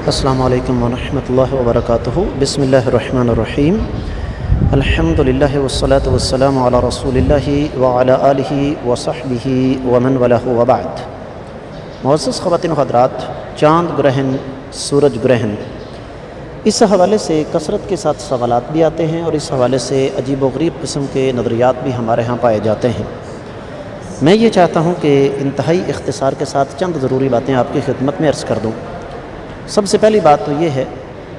السلام علیکم ورحمۃ اللہ وبرکاتہ۔ بسم اللہ الرحمن الرحیم۔ الحمدللہ والصلاة والسلام علی رسول اللہ وعلی آلہ وصحبہ ومن والہ وبعد۔ معزز خواتین و حضرات، چاند گرہن، سورج گرہن، اس حوالے سے کثرت کے ساتھ سوالات بھی آتے ہیں اور اس حوالے سے عجیب و غریب قسم کے نظریات بھی ہمارے ہاں پائے جاتے ہیں۔ میں یہ چاہتا ہوں کہ انتہائی اختصار کے ساتھ چند ضروری باتیں آپ کی خدمت میں عرض کر دوں۔ سب سے پہلی بات تو یہ ہے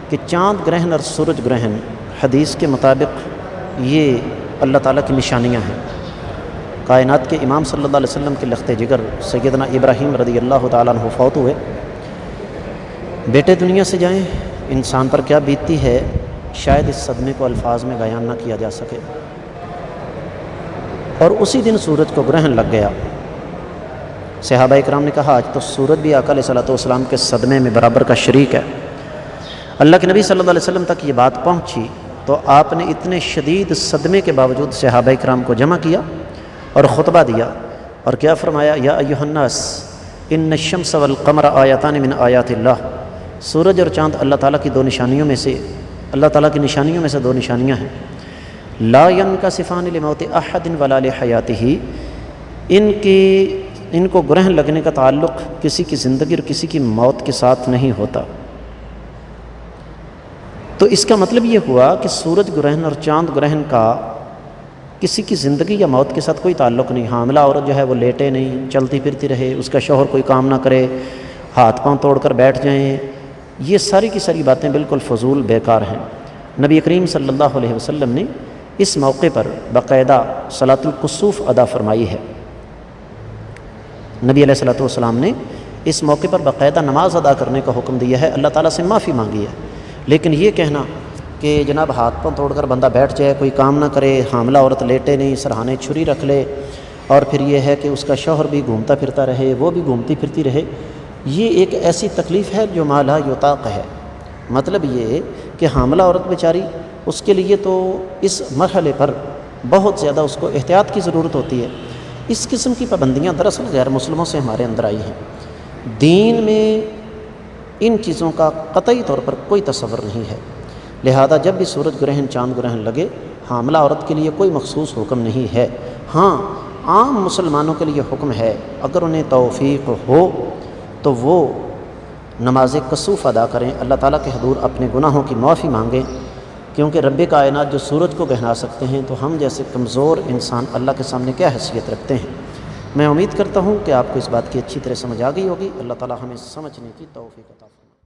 کہ چاند گرہن اور سورج گرہن حدیث کے مطابق یہ اللہ تعالیٰ کی نشانیاں ہیں۔ کائنات کے امام صلی اللہ علیہ وسلم کے لخت جگر سیدنا ابراہیم رضی اللہ تعالیٰ عنہ فوت ہوئے، بیٹے دنیا سے جائیں، انسان پر کیا بیتتی ہے شاید اس صدمے کو الفاظ میں بیان نہ کیا جا سکے۔ اور اسی دن سورج کو گرہن لگ گیا۔ صحابہ اکرام نے کہا آج تو سورج بھی آقا علیہ السلام کے صدمے میں برابر کا شریک ہے۔ اللہ کے نبی صلی اللہ علیہ وسلم تک یہ بات پہنچی تو آپ نے اتنے شدید صدمے کے باوجود صحابہ اکرام کو جمع کیا اور خطبہ دیا اور کیا فرمایا، یا ایھا الناس ان الشمس والقمر آیاتان من آیات اللہ۔ سورج اور چاند اللہ تعالیٰ کی دو نشانیوں میں سے دو نشانیاں ہیں۔ لا ينکسفان لموت احد ولا لحیاتہ، ان کو گرہن لگنے کا تعلق کسی کی زندگی اور کسی کی موت کے ساتھ نہیں ہوتا۔ تو اس کا مطلب یہ ہوا کہ سورج گرہن اور چاند گرہن کا کسی کی زندگی یا موت کے ساتھ کوئی تعلق نہیں۔ حاملہ عورت جو ہے وہ لیٹے نہیں، چلتی پھرتی رہے، اس کا شوہر کوئی کام نہ کرے، ہاتھ پاؤں توڑ کر بیٹھ جائیں، یہ ساری کی ساری باتیں بالکل فضول بیکار ہیں۔ نبی کریم صلی اللہ علیہ وسلم نے اس موقع پر باقاعدہ صلاۃ الکسوف ادا فرمائی ہے۔ نبی علیہ السلام نے اس موقع پر باقاعدہ نماز ادا کرنے کا حکم دیا ہے، اللہ تعالیٰ سے معافی مانگی ہے۔ لیکن یہ کہنا کہ جناب ہاتھ پاؤں توڑ کر بندہ بیٹھ جائے، کوئی کام نہ کرے، حاملہ عورت لیٹے نہیں، سرہانے چھری رکھ لے، اور پھر یہ ہے کہ اس کا شوہر بھی گھومتا پھرتا رہے، وہ بھی گھومتی پھرتی رہے، یہ ایک ایسی تکلیف ہے جو ما لا یطاق ہے۔ مطلب یہ کہ حاملہ عورت بیچاری، اس کے لیے تو اس مرحلے پر بہت زیادہ اس کو احتیاط کی ضرورت ہوتی ہے۔ اس قسم کی پابندیاں دراصل غیر مسلموں سے ہمارے اندر آئی ہیں۔ دین میں ان چیزوں کا قطعی طور پر کوئی تصور نہیں ہے، لہذا جب بھی سورج گرہن چاند گرہن لگے، حاملہ عورت کے لیے کوئی مخصوص حکم نہیں ہے۔ ہاں، عام مسلمانوں کے لیے حکم ہے، اگر انہیں توفیق ہو تو وہ نماز کسوف ادا کریں، اللہ تعالیٰ کے حضور اپنے گناہوں کی معافی مانگیں، کیونکہ رب کائنات جو سورج کو گہنا سکتے ہیں تو ہم جیسے کمزور انسان اللہ کے سامنے کیا حیثیت رکھتے ہیں۔ میں امید کرتا ہوں کہ آپ کو اس بات کی اچھی طرح سمجھ آ گئی ہوگی۔ اللہ تعالیٰ ہمیں سمجھنے کی توفیق عطا فرمائے۔